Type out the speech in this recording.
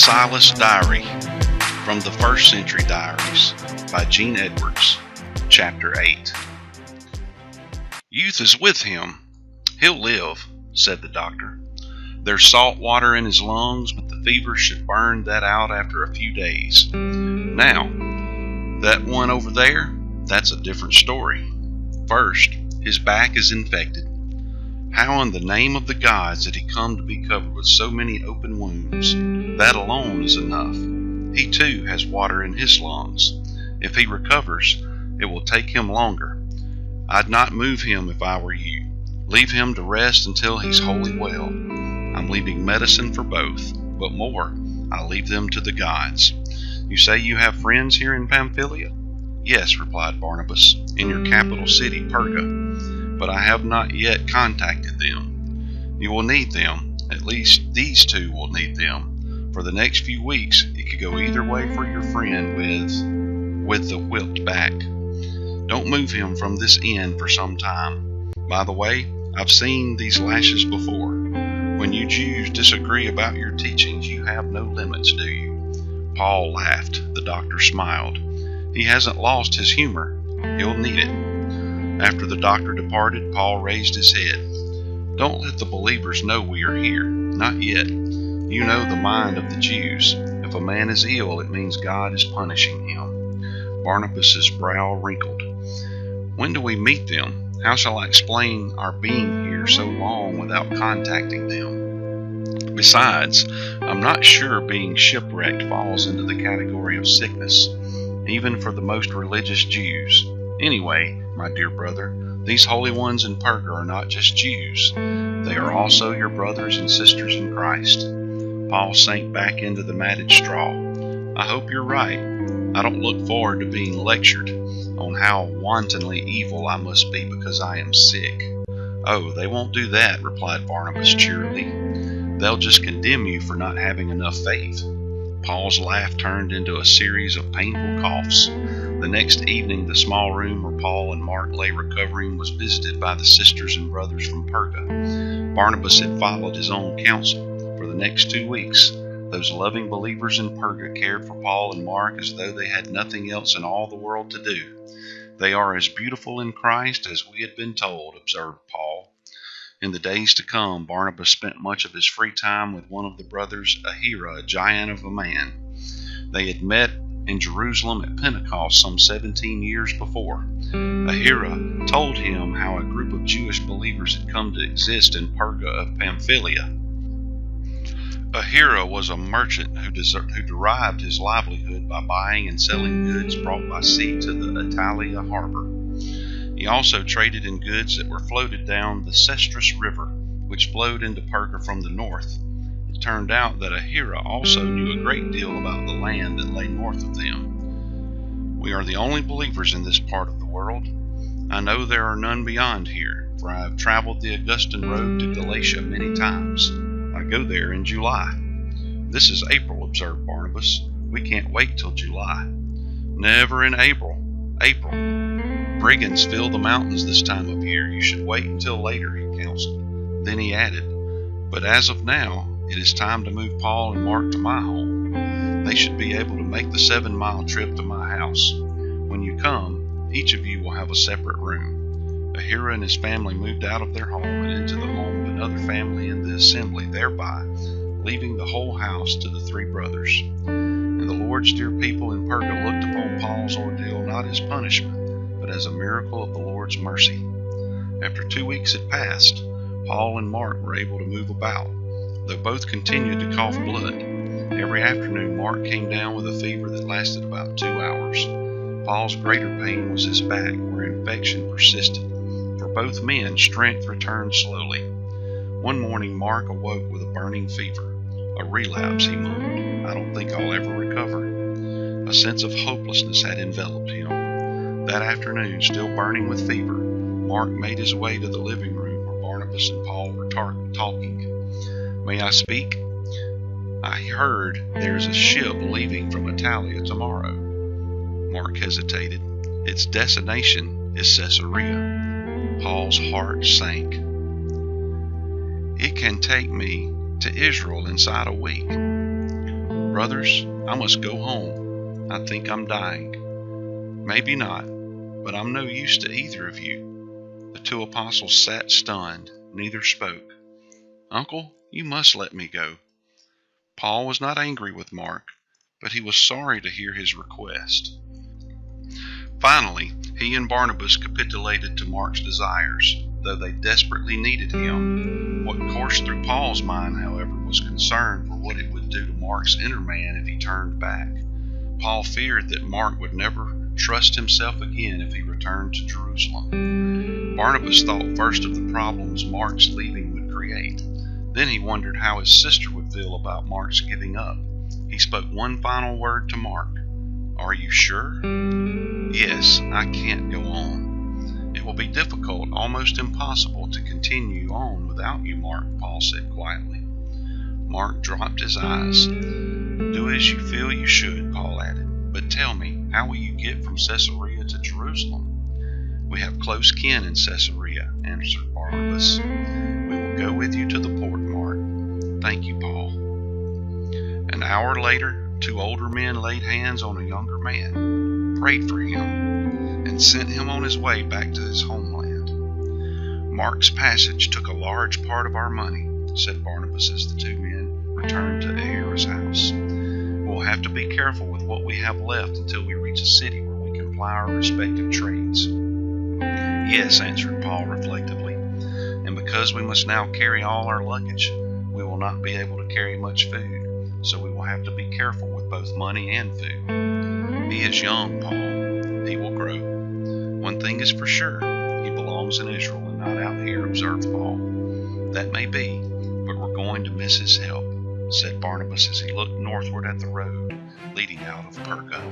Silas Diary from the First Century Diaries by Gene Edwards, Chapter 8. "Youth is with him. He'll live," said the doctor. "There's salt water in his lungs, but the fever should burn that out after a few days. Now, that one over there, that's a different story. First, his back is infected. How in the name of the gods did he come to be covered with so many open wounds? That alone is enough. He too has water in his lungs. If he recovers, it will take him longer. I'd not move him if I were you. Leave him to rest until he's wholly well. I'm leaving medicine for both, but more, I leave them to the gods. You say you have friends here in Pamphylia?" "Yes," replied Barnabas, "in your capital city, Perga. But I have not yet contacted them. You will need them. At least these two will need them. For the next few weeks, it could go either way for your friend with the whipped back. Don't move him from this inn for some time. By the way, I've seen these lashes before. When you Jews disagree about your teachings, you have no limits, do you?" Paul laughed. The doctor smiled. "He hasn't lost his humor. He'll need it." After the doctor departed, Paul raised his head. "Don't let the believers know we are here. Not yet. You know the mind of the Jews. If a man is ill, it means God is punishing him." Barnabas's brow wrinkled. "When do we meet them? How shall I explain our being here so long without contacting them? Besides, I'm not sure being shipwrecked falls into the category of sickness, even for the most religious Jews. Anyway, my dear brother, these holy ones in Perga are not just Jews. They are also your brothers and sisters in Christ." Paul sank back into the matted straw. "I hope you're right. I don't look forward to being lectured on how wantonly evil I must be because I am sick." "Oh, they won't do that," replied Barnabas cheerily. "They'll just condemn you for not having enough faith." Paul's laugh turned into a series of painful coughs. The next evening, the small room where Paul and Mark lay recovering was visited by the sisters and brothers from Perga. Barnabas had followed his own counsel. For the next 2 weeks, those loving believers in Perga cared for Paul and Mark as though they had nothing else in all the world to do. "They are as beautiful in Christ as we had been told," observed Paul. In the days to come, Barnabas spent much of his free time with one of the brothers, Ahira, a giant of a man. They had met in Jerusalem at Pentecost some 17 years before. Ahira told him how a group of Jewish believers had come to exist in Perga of Pamphylia. Ahira was a merchant who derived his livelihood by buying and selling goods brought by sea to the Italia harbor. He also traded in goods that were floated down the Cestrus River, which flowed into Perga from the north. It turned out that Ahira also knew a great deal about the land that lay north of them. "We are the only believers in this part of the world. I know there are none beyond here, for I have traveled the Augustan road to Galatia many times. I go there in July." "This is April," observed Barnabas. "We can't wait till July." "Never in April. Brigands fill the mountains this time of year. You should wait until later," he counseled. Then he added, "But as of now, it is time to move Paul and Mark to my home. They should be able to make the 7-mile trip to my house. When you come, each of you will have a separate room." Ahira and his family moved out of their home and into the home of another family in the assembly, thereby leaving the whole house to the 3 brothers. And the Lord's dear people in Perga looked upon Paul's ordeal not as punishment, but as a miracle of the Lord's mercy. After 2 weeks had passed, Paul and Mark were able to move about, though both continued to cough blood. Every afternoon, Mark came down with a fever that lasted about 2 hours. Paul's greater pain was his back, where infection persisted. For both men, strength returned slowly. One morning, Mark awoke with a burning fever. "A relapse," he moaned. "I don't think I'll ever recover." A sense of hopelessness had enveloped him. That afternoon, still burning with fever, Mark made his way to the living room where Barnabas and Paul were talking. "May I speak? I heard there's a ship leaving from Italia tomorrow." Mark hesitated. "Its destination is Caesarea." Paul's heart sank. "It can take me to Israel inside a week." Brothers, I must go home. I think I'm dying. Maybe not, but I'm no use to either of you. The two apostles sat stunned. Neither spoke. Uncle, you must let me go. Paul was not angry with Mark, but he was sorry to hear his request. Finally, he and Barnabas capitulated to Mark's desires, though they desperately needed him. What coursed through Paul's mind, however, was concern for what it would do to Mark's inner man if he turned back. Paul feared that Mark would never trust himself again if he returned to Jerusalem. Barnabas thought first of the problems Mark's leaving would create. Then he wondered how his sister would feel about Mark's giving up. He spoke one final word to Mark. Are you sure? Yes, I can't go on. It will be difficult, almost impossible, to continue on without you, Mark, Paul said quietly. Mark dropped his eyes. Do as you feel you should, Paul added. But tell me, how will you get from Caesarea to Jerusalem? We have close kin in Caesarea, answered Barnabas. We will go with you to the port, Mark. Thank you, Paul. An hour later, two older men laid hands on a younger man, prayed for him, and sent him on his way back to his homeland. Mark's passage took a large part of our money, said Barnabas as the two men returned to Ahira's house. We'll have to be careful with what we have left until we reach a city where we can ply our respective trades. Yes, answered Paul reflectively, and because we must now carry all our luggage, we will not be able to carry much food, so we will have to be careful with both money and food. He is young, Paul. He will grow. One thing is for sure, he belongs in Israel and not out here, observed Paul. That may be, but we're going to miss his help, said Barnabas as he looked northward at the road leading out of Perga.